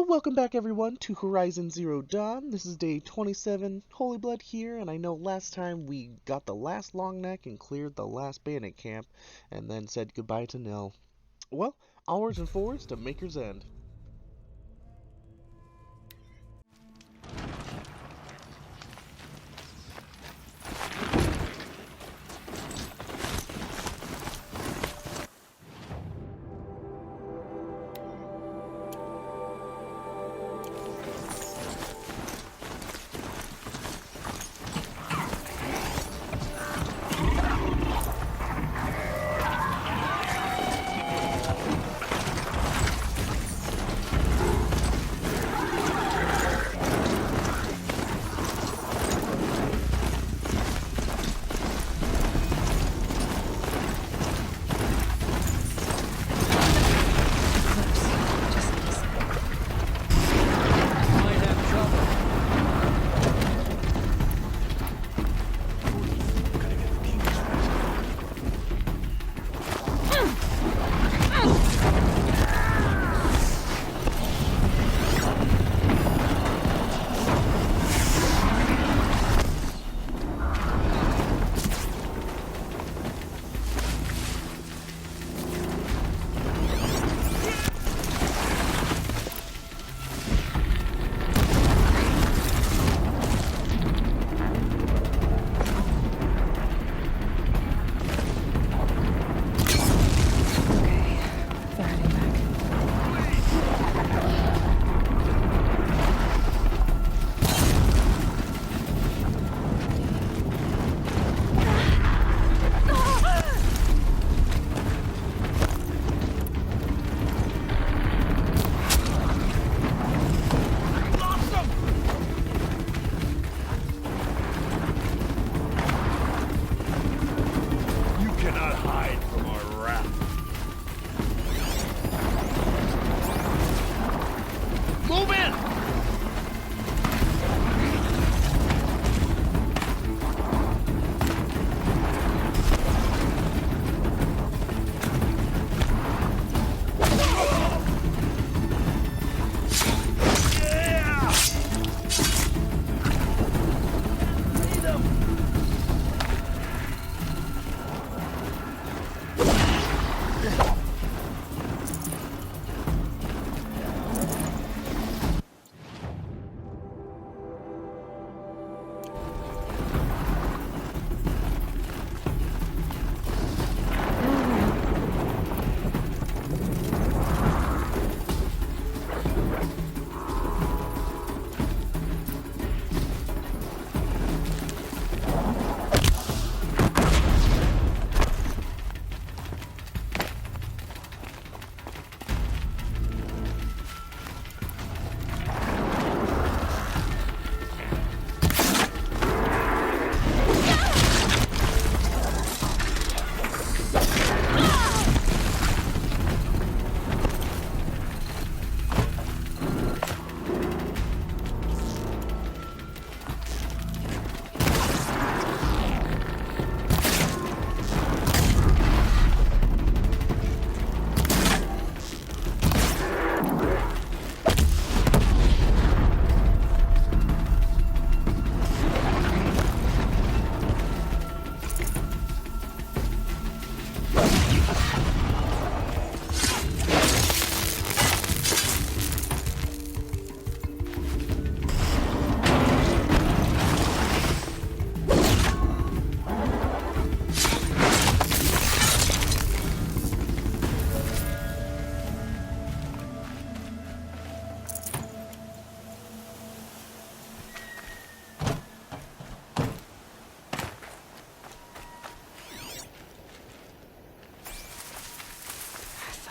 Welcome back everyone to Horizon Zero Dawn. This is day 27, Holy Blood here, and I know last time we got the last long neck and cleared the last bandit camp, and then said goodbye to Nil. Well, onwards and forwards to Maker's End.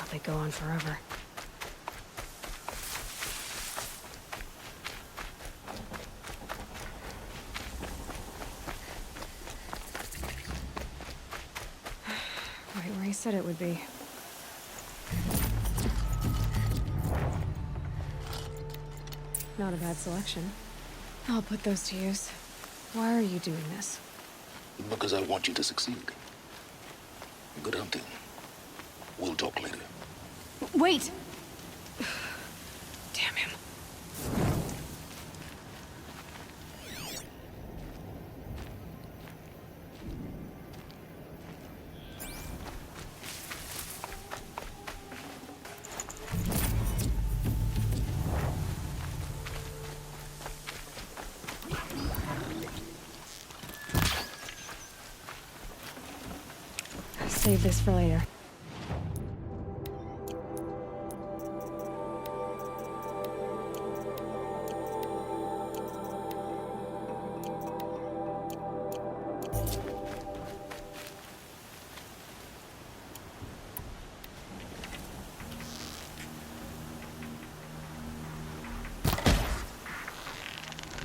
They go on forever. Right where he said it would be. Not a bad selection. I'll put those to use. Why are you doing this? Because I want you to succeed. Good hunting. We'll talk later. Wait! Damn him. save this for later.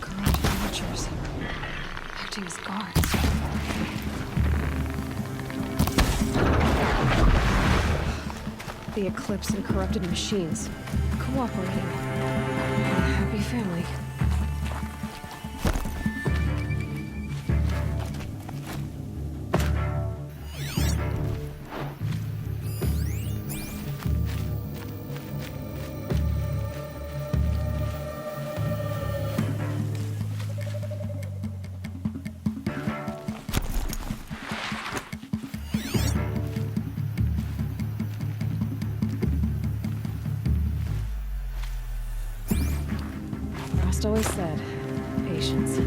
Corrupt villagers. Acting as guards. The Eclipse and corrupted machines. Cooperating. A happy family. Frost always said, patience.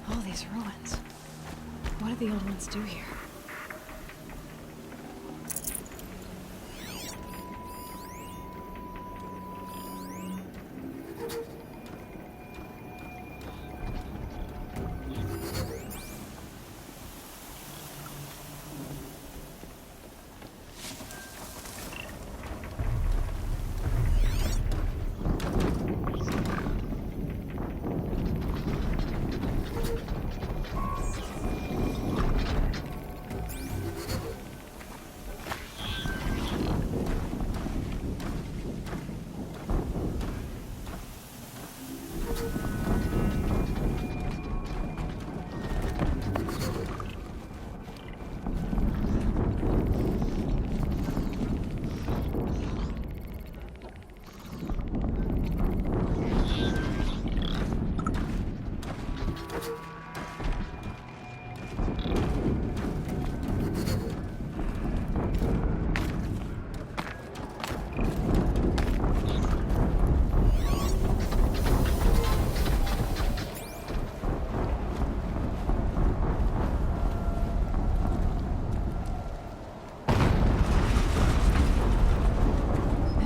All these ruins. What did the old ones do here?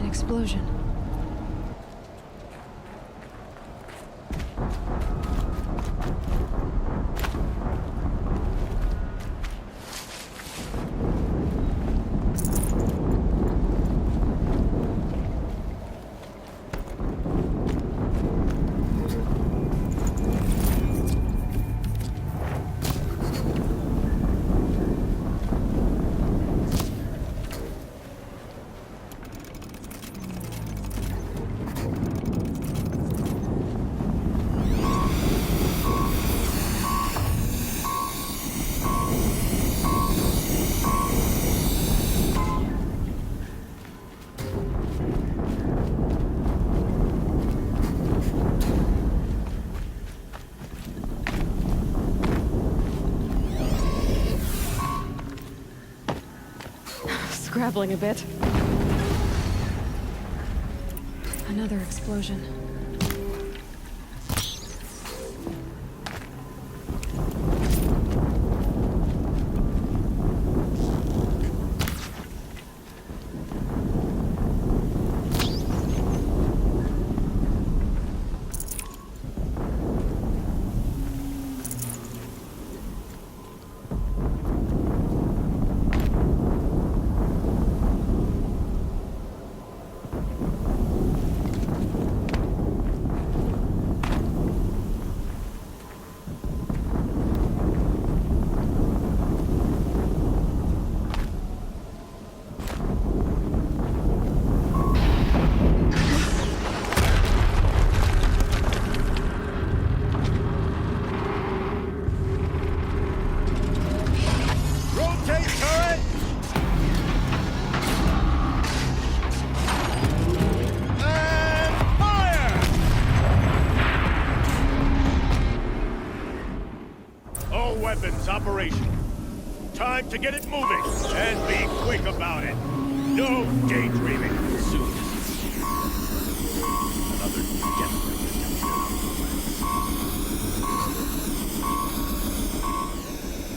Explosion. Scrabbling a bit. Another explosion. operational. Time to get it moving, and be quick about it. No daydreaming. Soon. Another death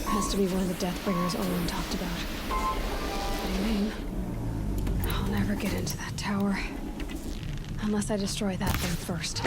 Has to be one of the Deathbringers Owen talked about. Funny name. I'll never get into that tower. Unless I destroy that thing first.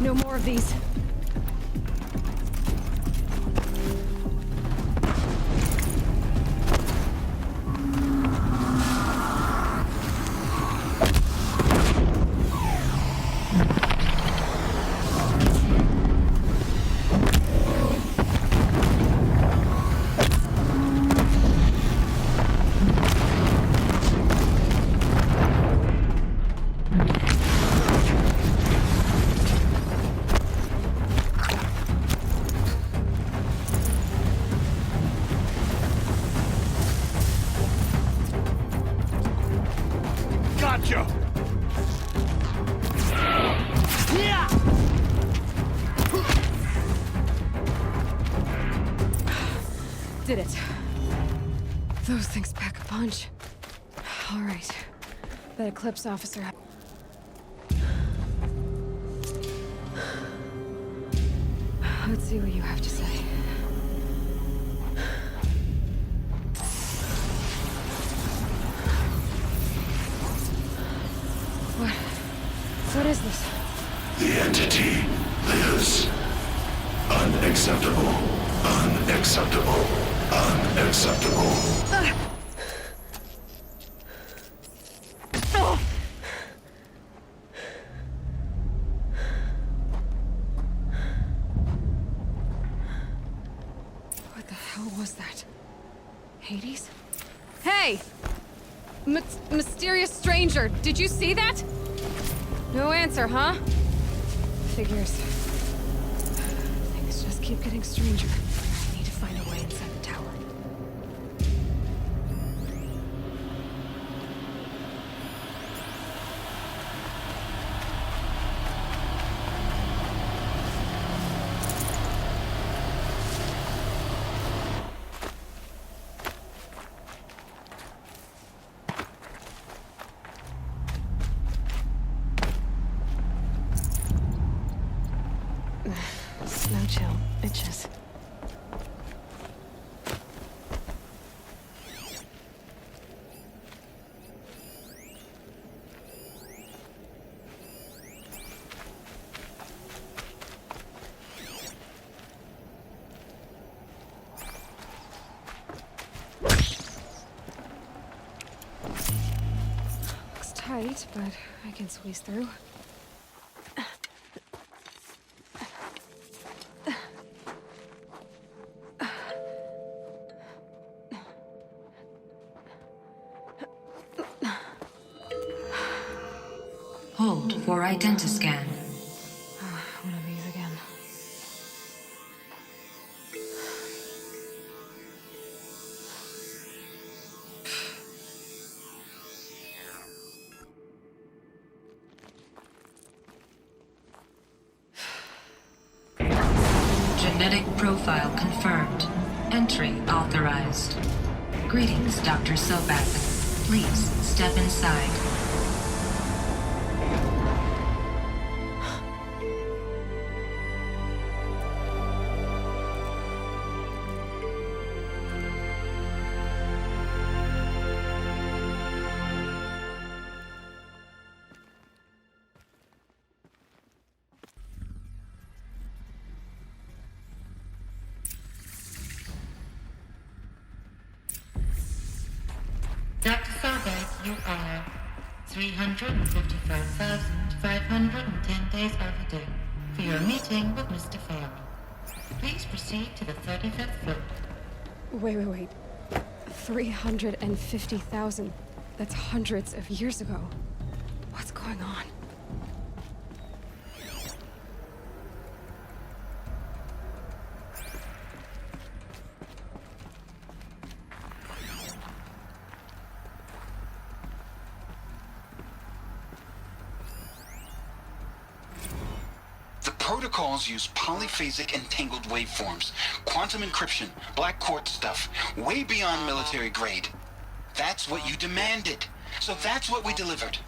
No more of these. did it. Those things pack a punch. All right. That Eclipse officer... Let's see what you have to say. What is this? The entity lives. Unacceptable. Unacceptable. Unacceptable. What the hell was that? Hades? Hey! Mysterious stranger, did you see that? No answer, huh? Figures. Things just keep getting stranger. I need to find a way inside the tower. No chill, bitches. Looks tight, but I can squeeze through. Hold for identiscan. One of these again. Genetic profile confirmed. Entry authorized. Greetings, Dr. Sobek. Please step inside. Dr. Sundance, you are 355,510 days overdue for your meeting with Mr. Faro. Please proceed to the 35th floor. Wait. 350,000. That's hundreds of years ago. What's going on? Protocols use polyphasic entangled waveforms, quantum encryption, black quartz stuff, way beyond military grade. That's what you demanded. So that's what we delivered.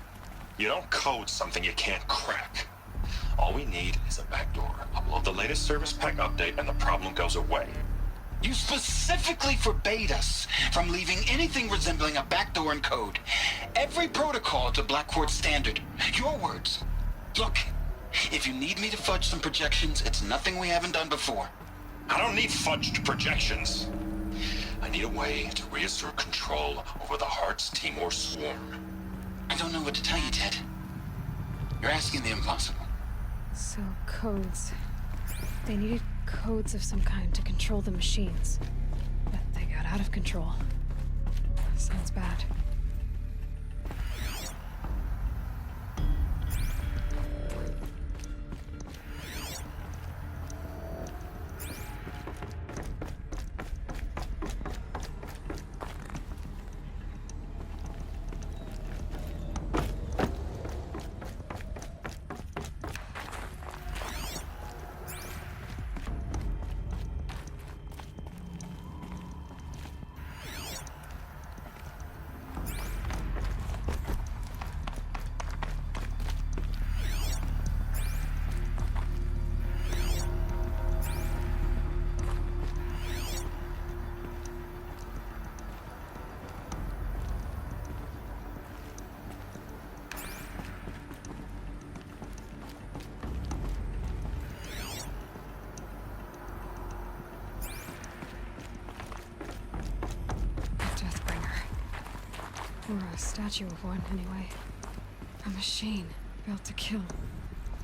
You don't code something you can't crack. All we need is a backdoor. Upload the latest service pack update and the problem goes away. You specifically forbade us from leaving anything resembling a backdoor in code. Every protocol to black quartz standard. Your words. Look. If you need me to fudge some projections, it's nothing we haven't done before. I don't need fudged projections. I need a way to reassert control over the Heart's Timor swarm. I don't know what to tell you, Ted. You're asking the impossible. So, codes. They needed codes of some kind to control the machines. But they got out of control. Sounds bad. statue of one, anyway. A machine built to kill.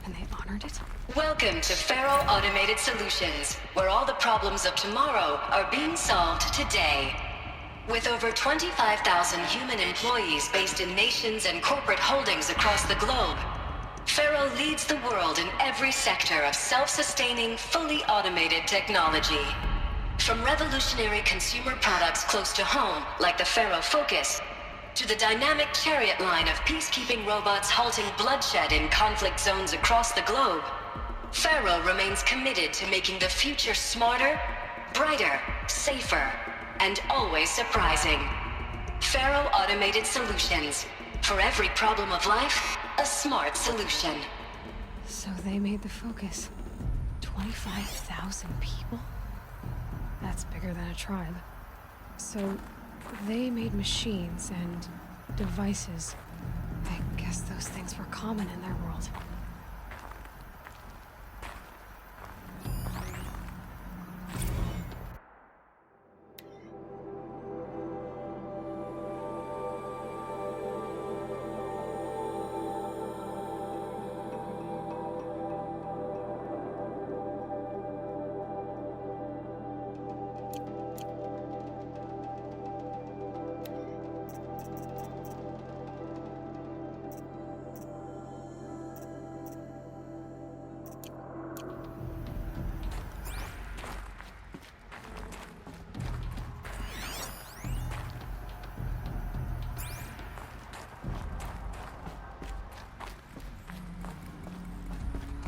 And they honored it? Welcome to Faro Automated Solutions, where all the problems of tomorrow are being solved today. With over 25,000 human employees based in nations and corporate holdings across the globe, Faro leads the world in every sector of self-sustaining, fully automated technology. From revolutionary consumer products close to home, like the Faro Focus, to the dynamic chariot line of peacekeeping robots halting bloodshed in conflict zones across the globe, Faro remains committed to making the future smarter, brighter, safer, and always surprising. Faro Automated Solutions. For every problem of life, a smart solution. So they made the Focus. 25,000 people? That's bigger than a tribe. So they made machines and devices. I guess those things were common in their world.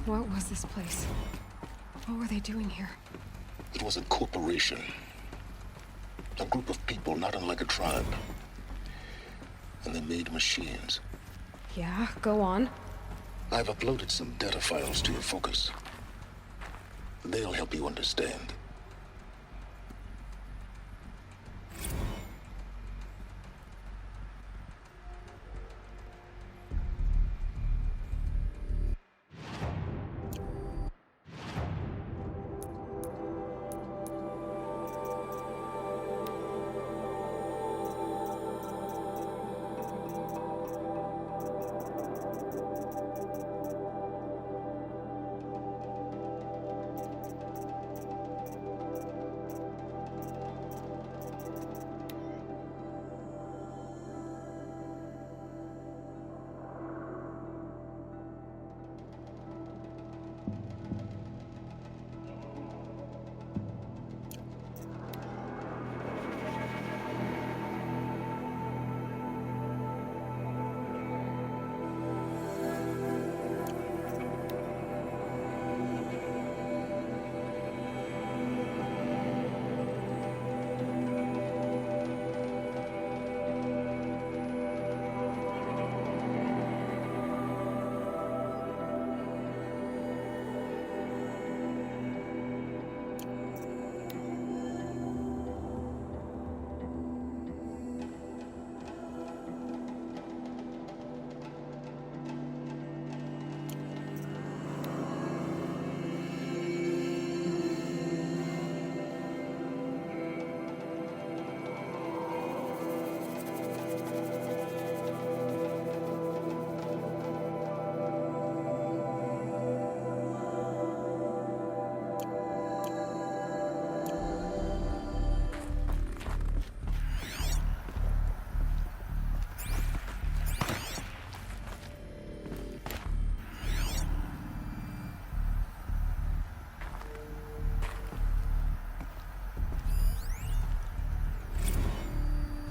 What was this place? What were they doing here? It was a corporation. A group of people not unlike a tribe. And they made machines. Yeah, go on. I've uploaded some data files to your Focus. They'll help you understand.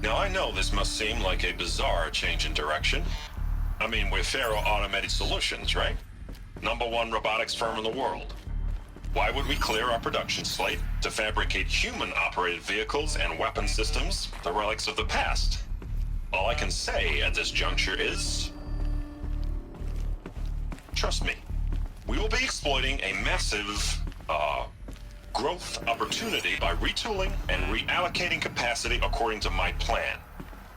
Now, I know this must seem like a bizarre change in direction. I mean, we're Faro Automated Solutions, right? #1 robotics firm in the world. Why would we clear our production slate to fabricate human-operated vehicles and weapon systems, the relics of the past? All I can say at this juncture is... trust me, we will be exploiting a massive, growth opportunity by retooling and reallocating capacity according to my plan.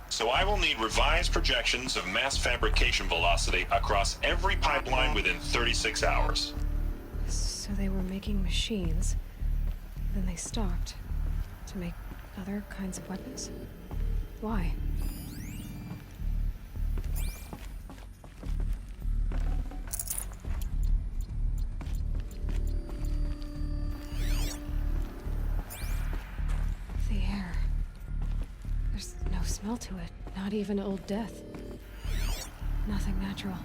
So I will need revised projections of mass fabrication velocity across every pipeline within 36 hours. So they were making machines, then they stopped to make other kinds of weapons? Why? smell to it. Not even old death. Nothing natural.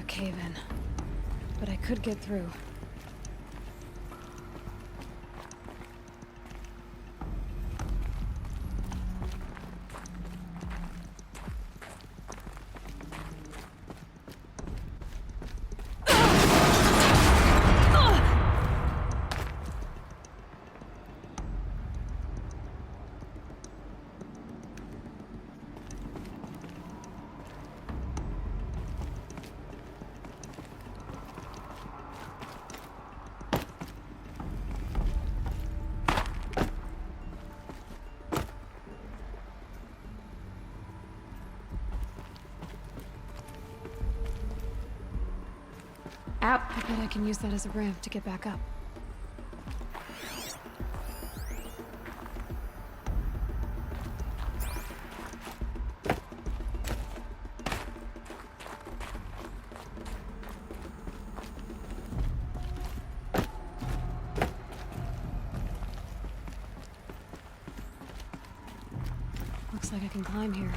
Cave-in. But I could get through. I bet I can use that as a ramp to get back up. Looks like I can climb here.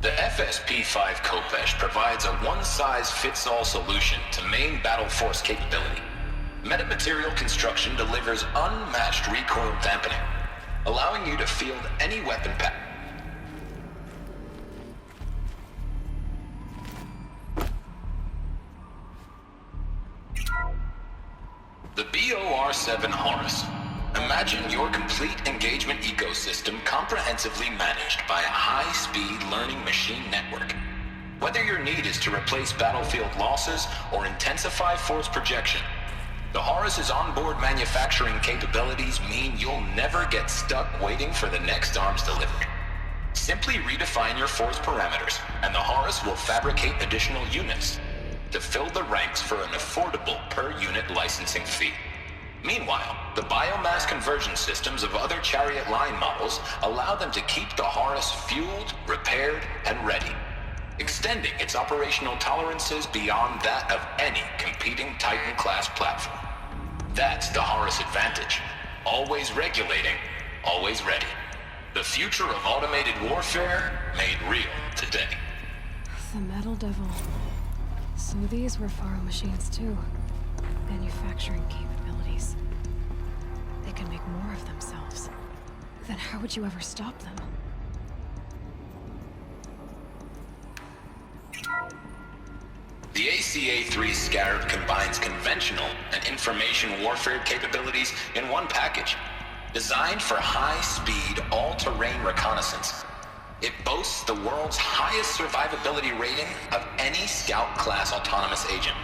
The FSP-5 Kopesh provides a one-size-fits-all solution to main battle force capability. Metamaterial construction delivers unmatched recoil dampening, allowing you to field any weapon pack. The BOR-7 Horus. Imagine your complete engagement ecosystem comprehensively managed by a high-speed learning machine network. Whether your need is to replace battlefield losses or intensify force projection, the Horus's onboard manufacturing capabilities mean you'll never get stuck waiting for the next arms delivery. Simply redefine your force parameters, and the Horus will fabricate additional units to fill the ranks for an affordable per-unit licensing fee. Meanwhile, the biomass conversion systems of other Chariot line models allow them to keep the Horus fueled, repaired, and ready. extending its operational tolerances beyond that of any competing Titan-class platform. That's the Horus advantage. Always regulating, always ready. The future of automated warfare made real today. The Metal Devil. So these were Faro machines too. Manufacturing capabilities. They can make more of themselves. Then how would you ever stop them? The ACA-3 Scarab combines conventional and information warfare capabilities in one package. Designed for high-speed, all-terrain reconnaissance. It boasts the world's highest survivability rating of any Scout-class autonomous agent.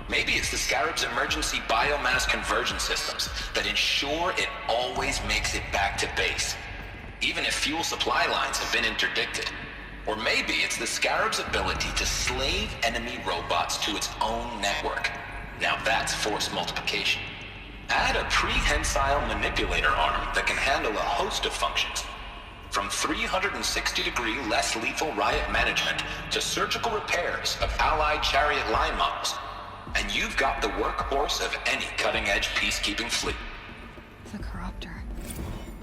Maybe it's the Scarab's emergency biomass conversion systems that ensure it always makes it back to base, even if fuel supply lines have been interdicted. Or maybe it's the Scarab's ability to slave enemy robots to its own network. Now that's force multiplication. Add a prehensile manipulator arm that can handle a host of functions. From 360-degree less lethal riot management to surgical repairs of Allied chariot line models. And you've got the workhorse of any cutting-edge peacekeeping fleet. The Corruptor.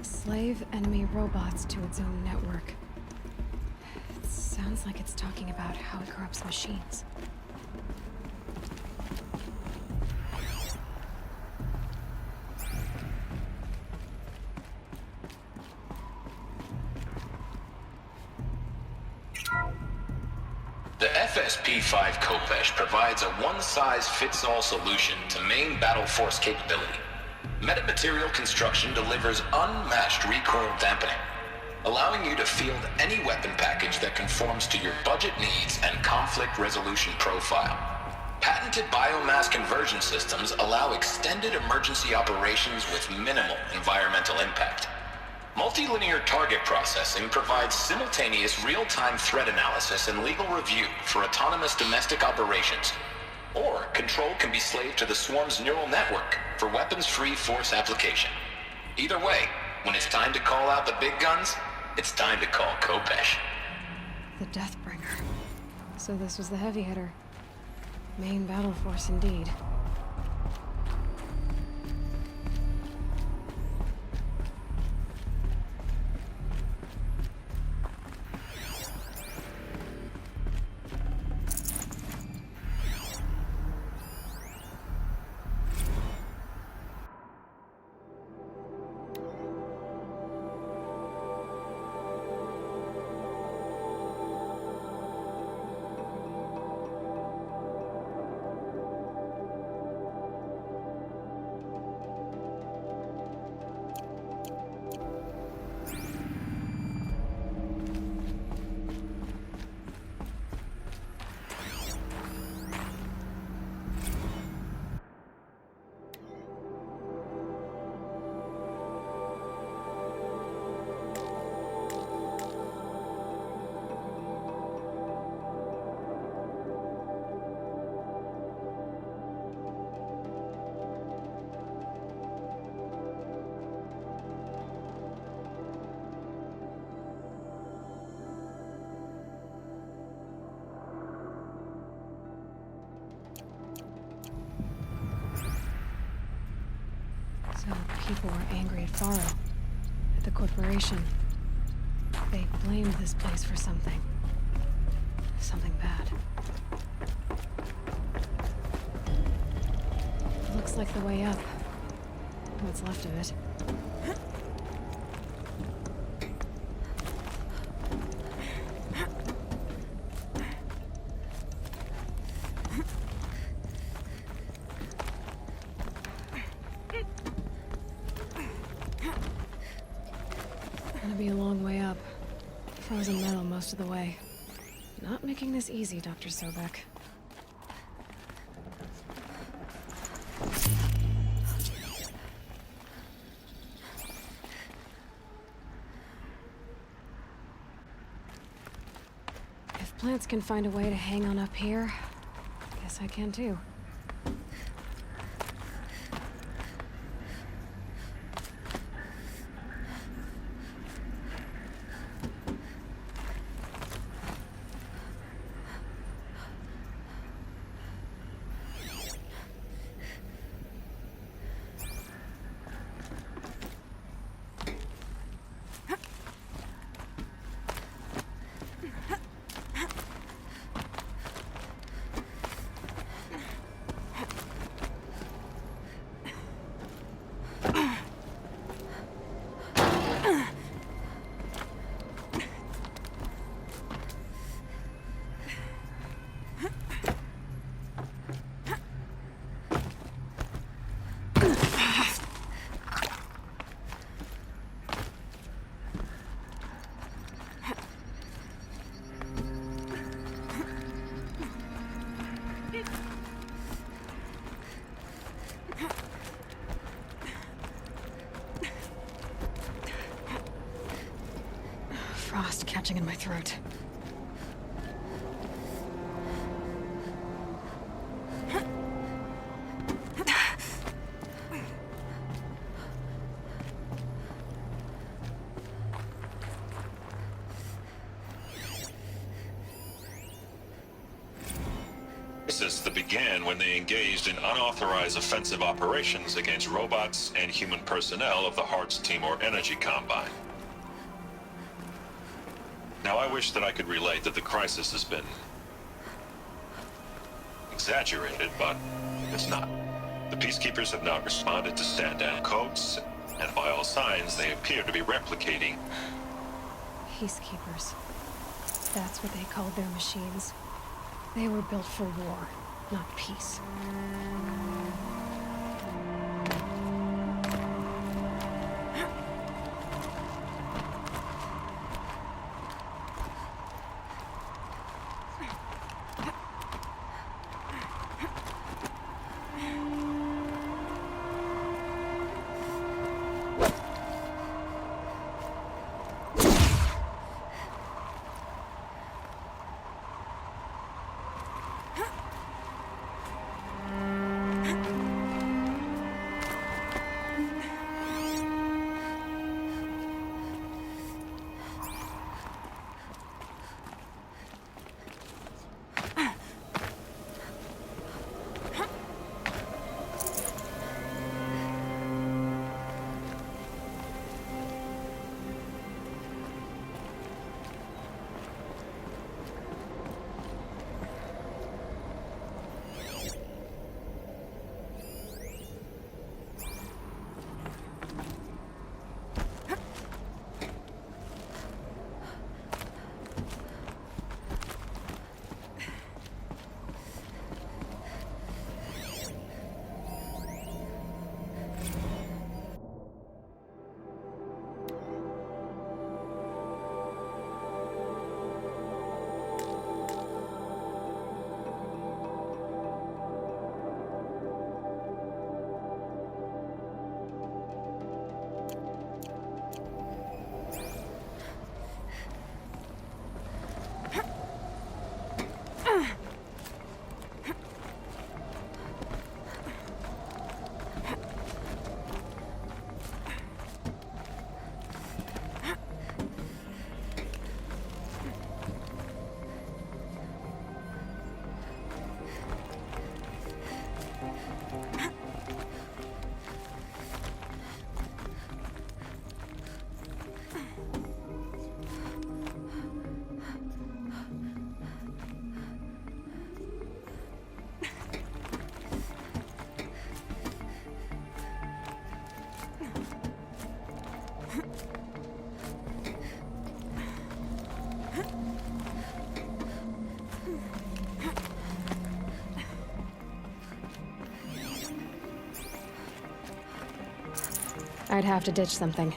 Slave enemy robots to its own network. It sounds like it's talking about how it corrupts machines. The FSP-5 Khopesh provides a one-size-fits-all solution to main battle force capability. Metamaterial construction delivers unmatched recoil dampening, allowing you to field any weapon package that conforms to your budget needs and conflict resolution profile. Patented biomass conversion systems allow extended emergency operations with minimal environmental impact. Multilinear target processing provides simultaneous real-time threat analysis and legal review for autonomous domestic operations. Or control can be slaved to the swarm's neural network for weapons-free force application. Either way, when it's time to call out the big guns, it's time to call Khopesh. The Deathbringer. So this was the heavy hitter. Main battle force indeed. So people were angry at Faro, at the corporation. They blamed this place for something. Something bad. Looks like the way up. What's left of it. Gonna be a long way up. Frozen metal most of the way. Not making this easy, Dr. Sobek. If plants can find a way to hang on up here, guess I can too. catching in my throat. Crisis that began when they engaged in unauthorized offensive operations against robots and human personnel of the Hearts Timor Energy Combine. Now, I wish that I could relate that the crisis has been exaggerated, but it's not. The Peacekeepers have not responded to stand-down codes, and by all signs, they appear to be replicating. Peacekeepers. That's what they called their machines. They were built for war, not peace. I'd have to ditch something.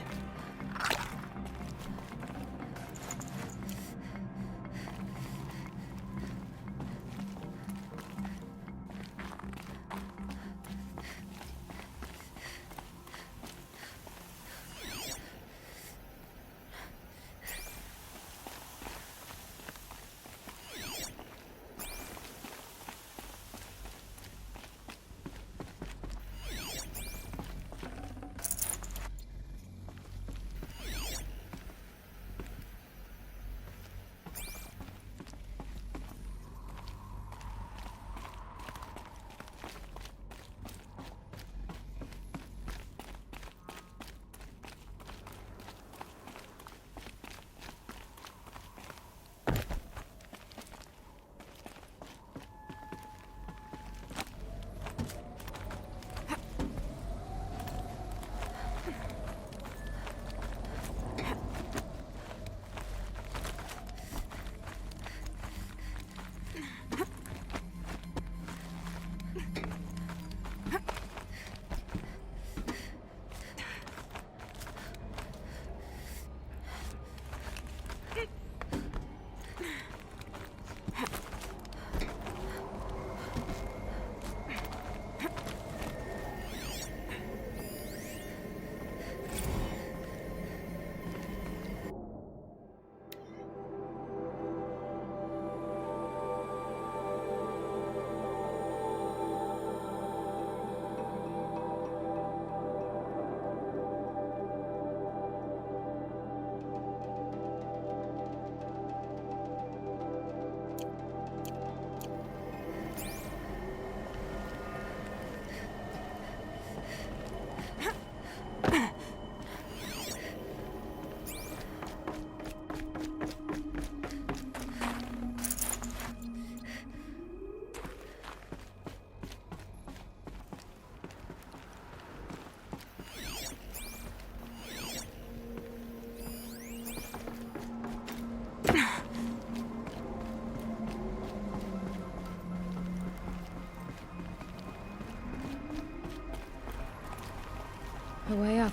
A way up.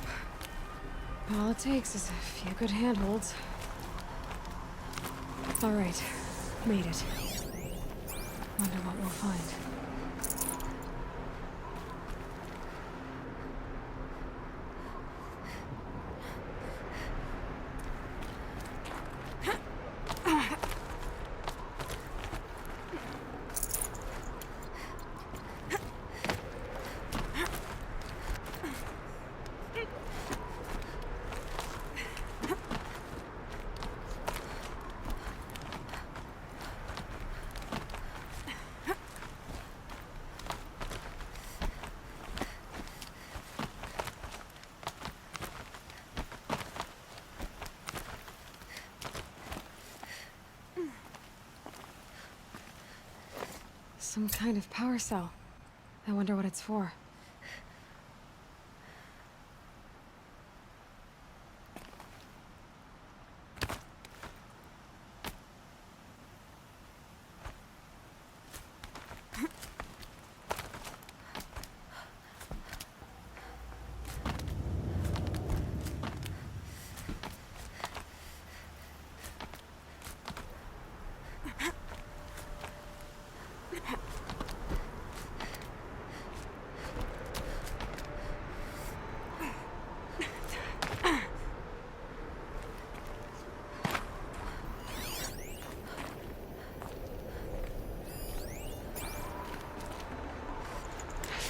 All it takes is a few good handholds. All right, made it. Wonder what we'll find. Some kind of power cell. I wonder what it's for.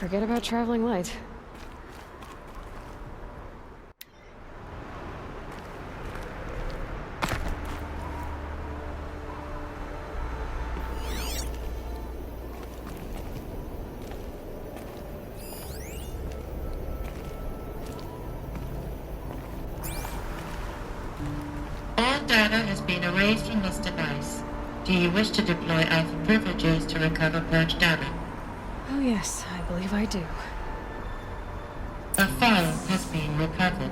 Forget about traveling light. All data has been erased from this device. Do you wish to deploy Alpha privileges to recover purged data? Oh yes, I believe I do. A file has been recovered.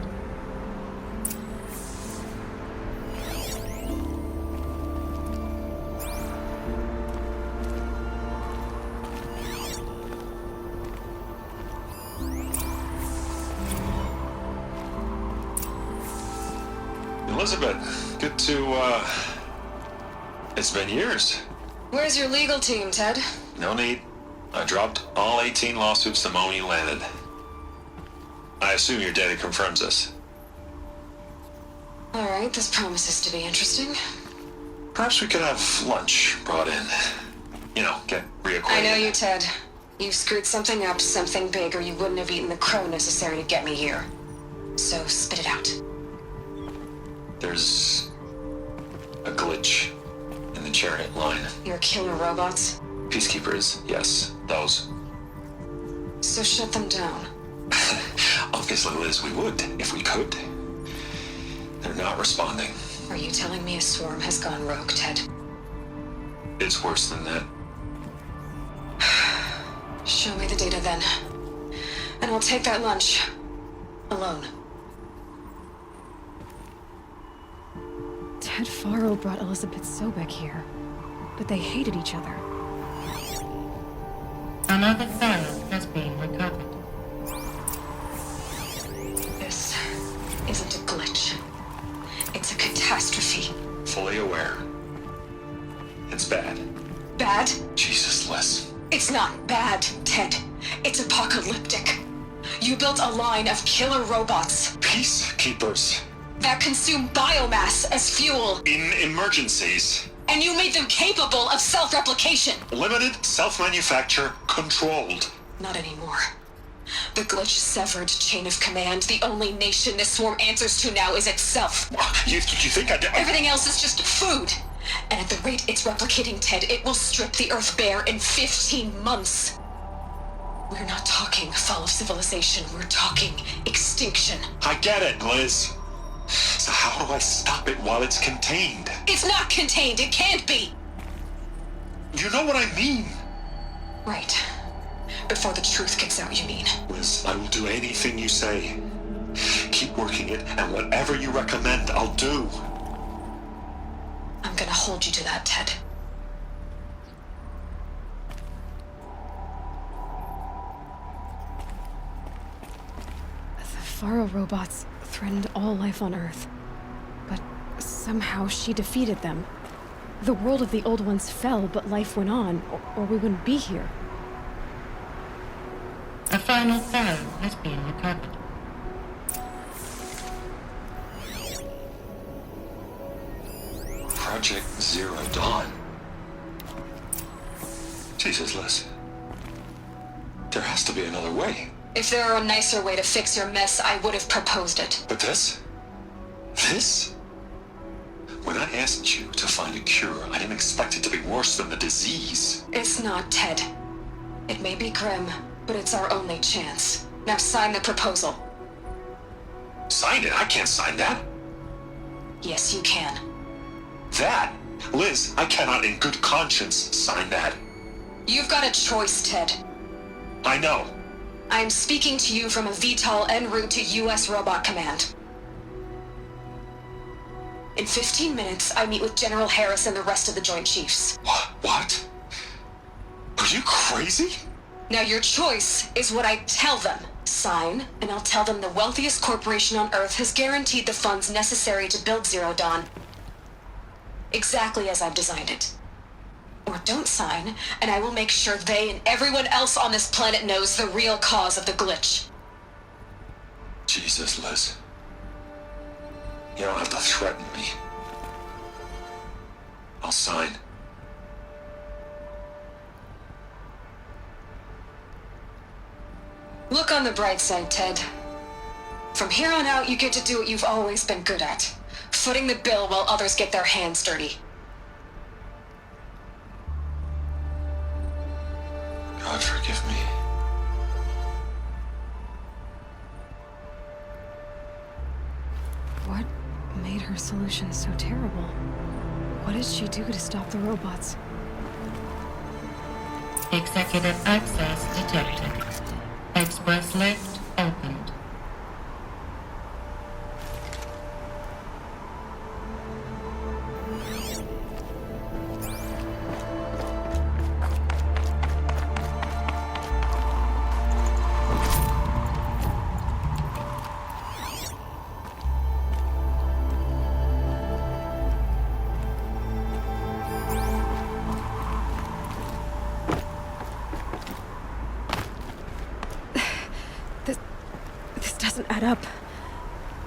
Elizabeth, good to, it's been years. Where's your legal team, Ted? No need. I dropped all 18 lawsuits the moment you landed. I assume your data confirms this. All right, this promises to be interesting. Perhaps we could have lunch brought in. You know, get reacquainted. I know you, Ted. You screwed something up, something big, or you wouldn't have eaten the crow necessary to get me here. So spit it out. There's a glitch in the chariot line. Your killer robots? Peacekeepers, yes, those. So shut them down. Obviously, Liz, we would, if we could. They're not responding. Are you telling me a swarm has gone rogue, Ted? It's worse than that. Show me the data then. And I'll take that lunch. Alone. Ted Faro brought Elizabeth Sobek here, but they hated each other. Another file has been recovered. This isn't a glitch. It's a catastrophe. Fully aware. It's bad. Bad? Jesus, Liz. It's not bad, Ted. It's apocalyptic. You built a line of killer robots. Peacekeepers. That consume biomass as fuel. In emergencies. And you made them capable of self-replication. Limited, self-manufacture, controlled. Not anymore. The glitch severed chain of command. The only nation this swarm answers to now is itself. You think Everything else is just food. And at the rate it's replicating, Ted, it will strip the Earth bare in 15 months. We're not talking fall of civilization. We're talking extinction. I get it, Liz. So how do I stop it while it's contained? It's not contained. It can't be. You know what I mean. Right. Before the truth gets out, you mean? Liz, I will do anything you say. Keep working it, and whatever you recommend, I'll do. I'm gonna hold you to that, Ted. The Faro robots threatened all life on Earth. But somehow she defeated them. The world of the old ones fell, but life went on, or we wouldn't be here. A final Faro has been recovered. Project Zero Dawn. Jesus, Liz. There has to be another way. If there were a nicer way to fix your mess, I would have proposed it. But this? This? When I asked you to find a cure, I didn't expect it to be worse than the disease. It's not, Ted. It may be grim, but it's our only chance. Now sign the proposal. Sign it? I can't sign that. Yes, you can. That? Liz, I cannot in good conscience sign that. You've got a choice, Ted. I know. I am speaking to you from a VTOL en route to U.S. Robot Command. In 15 minutes, I meet with General Harris and the rest of the Joint Chiefs. What? Are you crazy? Now your choice is what I tell them. Sign, and I'll tell them the wealthiest corporation on Earth has guaranteed the funds necessary to build Zero Dawn. Exactly as I've designed it. Or don't sign, and I will make sure they and everyone else on this planet knows the real cause of the glitch. Jesus, Liz. You don't have to threaten me. I'll sign. Look on the bright side, Ted. From here on out, you get to do what you've always been good at. Footing the bill while others get their hands dirty. God forgive me. What made her solution so terrible? What did she do to stop the robots? Executive access detected. Express lift opened. Add up.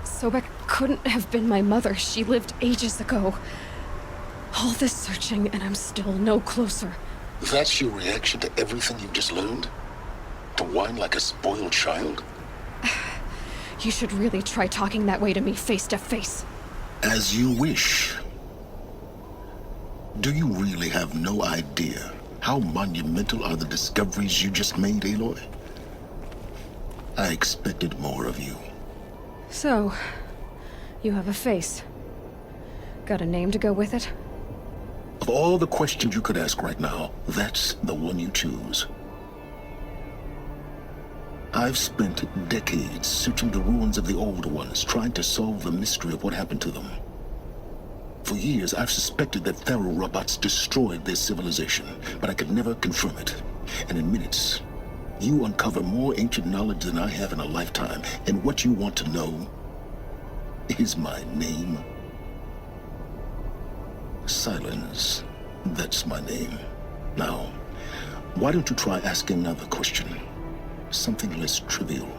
Sobek couldn't have been my mother. She lived ages ago. All this searching, and I'm still no closer. That's your reaction to everything you've just learned? To whine like a spoiled child? You should really try talking that way to me face to face. As you wish. Do you really have no idea how monumental are the discoveries you just made, Aloy? I expected more of you. So, you have a face. Got a name to go with it? Of all the questions you could ask right now, that's the one you choose. I've spent decades searching the ruins of the old ones, trying to solve the mystery of what happened to them. For years, I've suspected that Faro robots destroyed their civilization, but I could never confirm it. And in minutes, you uncover more ancient knowledge than I have in a lifetime, and what you want to know is my name. Silence. That's my name. Now, why don't you try asking another question? Something less trivial.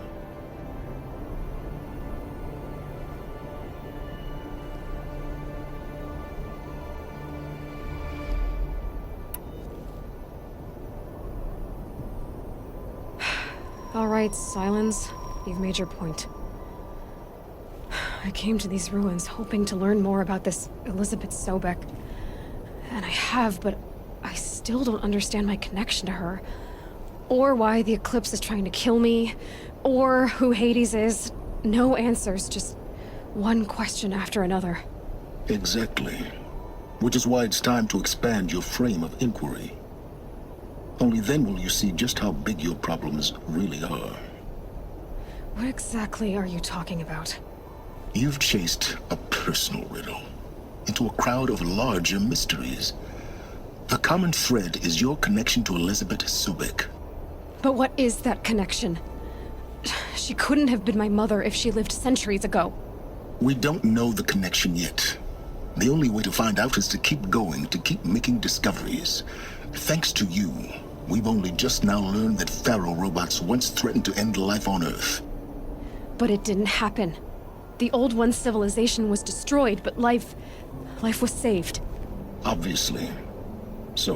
All right, Silence. You've made your point. I came to these ruins hoping to learn more about this Elizabeth Sobek. And I have, but I still don't understand my connection to her. Or why the Eclipse is trying to kill me. Or who Hades is. No answers, just one question after another. Exactly. Which is why it's time to expand your frame of inquiry. Only then will you see just how big your problems really are. What exactly are you talking about? You've chased a personal riddle into a crowd of larger mysteries. The common thread is your connection to Elizabeth Sobek. But what is that connection? She couldn't have been my mother if she lived centuries ago. We don't know the connection yet. The only way to find out is to keep going, to keep making discoveries. Thanks to you, we've only just now learned that Faro robots once threatened to end life on Earth. But it didn't happen. The Old One's civilization was destroyed, but life was saved. Obviously. So,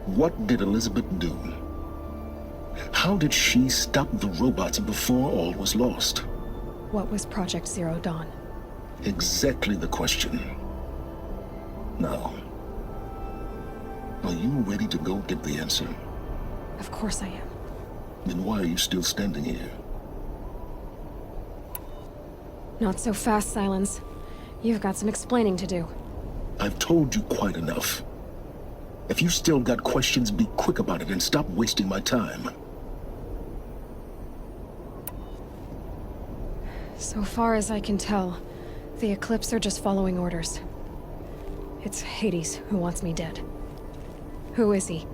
what did Elizabeth do? How did she stop the robots before all was lost? What was Project Zero Dawn? Exactly the question. Now, are you ready to go get the answer? Of course I am. Then why are you still standing here? Not so fast, Silence. You've got some explaining to do. I've told you quite enough. If you still got questions, be quick about it and stop wasting my time. So far as I can tell, the Eclipse are just following orders. It's Hades who wants me dead. Who is he?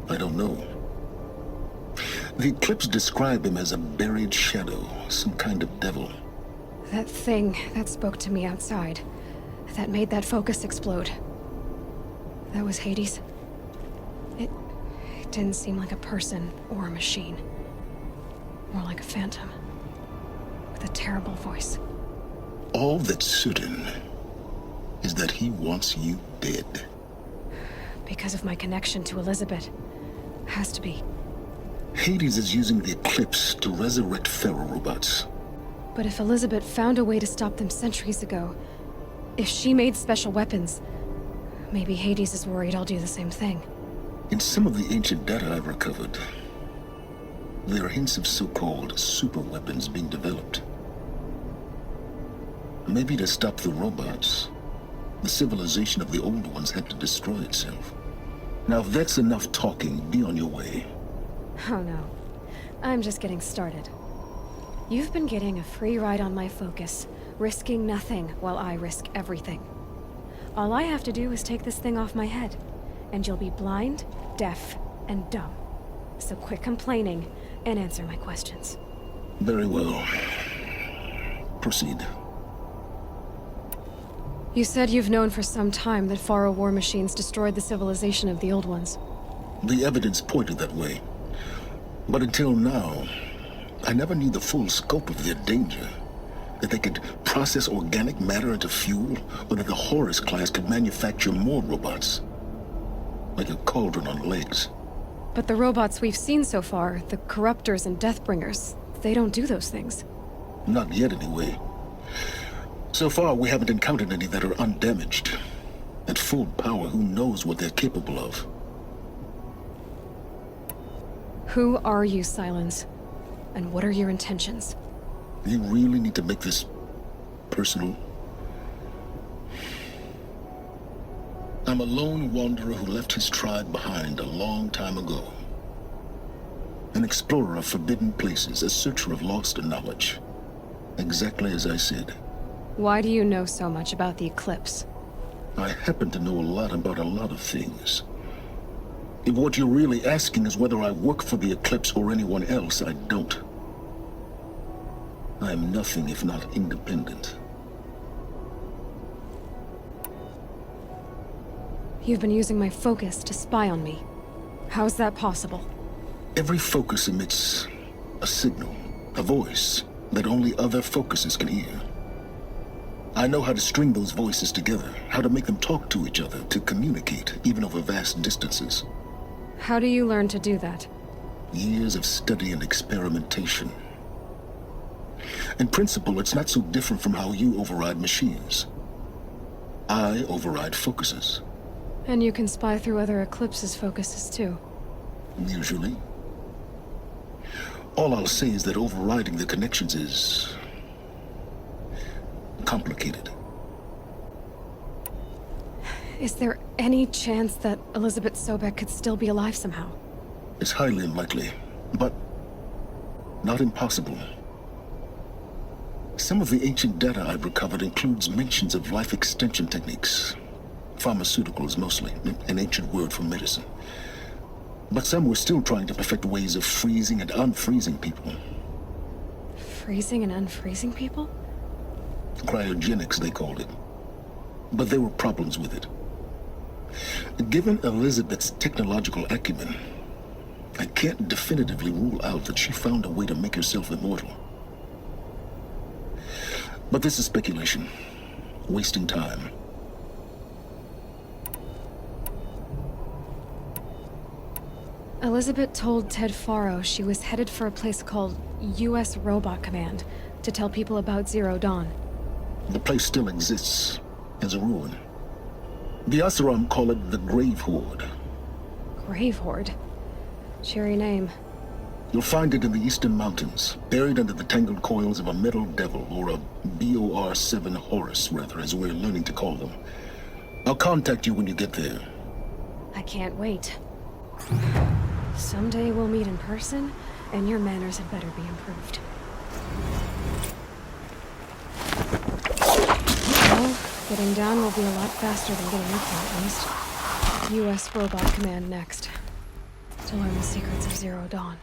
I don't know. The Eclipse describe him as a buried shadow, some kind of devil. That thing that spoke to me outside, that made that focus explode. That was Hades. It didn't seem like a person or a machine. More like a phantom. With a terrible voice. All that's certain is that he wants you dead. Because of my connection to Elizabeth. Has to be. Hades is using the Eclipse to resurrect Faro robots. But if Elizabeth found a way to stop them centuries ago, if she made special weapons, maybe Hades is worried I'll do the same thing. In some of the ancient data I've recovered, there are hints of so-called super weapons being developed. Maybe to stop the robots, the civilization of the Old Ones had to destroy itself. Now if that's enough talking, be on your way. Oh no. I'm just getting started. You've been getting a free ride on my focus, risking nothing while I risk everything. All I have to do is take this thing off my head, and you'll be blind, deaf, and dumb. So quit complaining and answer my questions. Very well. Proceed. You said you've known for some time that Faro war machines destroyed the civilization of the Old Ones. The evidence pointed that way. But until now, I never knew the full scope of their danger. That they could process organic matter into fuel, or that the Horus class could manufacture more robots. Like a cauldron on legs. But the robots we've seen so far, the Corruptors and Deathbringers, they don't do those things. Not yet, anyway. So far, we haven't encountered any that are undamaged. At full power, who knows what they're capable of? Who are you, Silence? And what are your intentions? You really need to make this personal? I'm a lone wanderer who left his tribe behind a long time ago. An explorer of forbidden places, a searcher of lost knowledge. Exactly as I said. Why do you know so much about the Eclipse? I happen to know a lot about a lot of things. If what you're really asking is whether I work for the Eclipse or anyone else, I don't. I am nothing if not independent. You've been using my focus to spy on me. How's that possible? Every focus emits a signal, a voice, that only other focuses can hear. I know how to string those voices together, how to make them talk to each other, to communicate, even over vast distances. How do you learn to do that? Years of study and experimentation. In principle, it's not so different from how you override machines. I override focuses. And you can spy through other Eclipse's focuses too. Usually. All I'll say is that overriding the connections is complicated. Is there any chance that Elizabeth Sobek could still be alive somehow? It's highly unlikely, but not impossible. Some of the ancient data I've recovered includes mentions of life extension techniques. Pharmaceuticals, mostly, an ancient word for medicine. But some were still trying to perfect ways of freezing and unfreezing people. Freezing and unfreezing people? Cryogenics, they called it. But there were problems with it. Given Elizabeth's technological acumen, I can't definitively rule out that she found a way to make herself immortal. But this is speculation, wasting time. Elizabeth told Ted Faro she was headed for a place called U.S. Robot Command to tell people about Zero Dawn. The place still exists as a ruin. The Asaram call it the Grave Horde. Grave Horde? Cheery name. You'll find it in the Eastern Mountains, buried under the tangled coils of a metal devil, or a BOR-7 Horus, rather, as we're learning to call them. I'll contact you when you get there. I can't wait. Someday we'll meet in person, and your manners had better be improved. Well, getting down will be a lot faster than getting up there, at least. U.S. Robot Command next. To learn the secrets of Zero Dawn.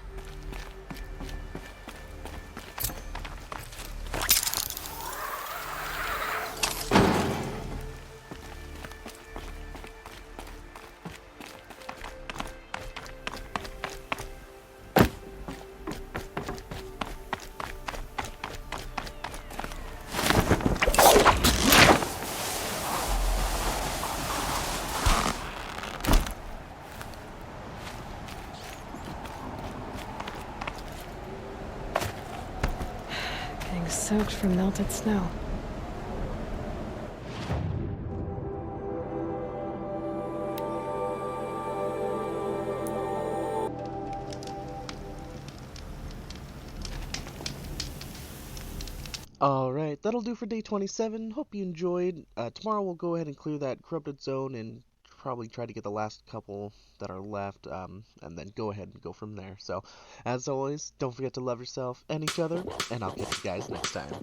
Soaked from melted snow. Alright, that'll do for day 27. Hope you enjoyed. Tomorrow we'll go ahead and clear that corrupted zone and probably try to get the last couple that are left, and then go ahead and go from there. So, as always, don't forget to love yourself and each other, and I'll catch you guys next time.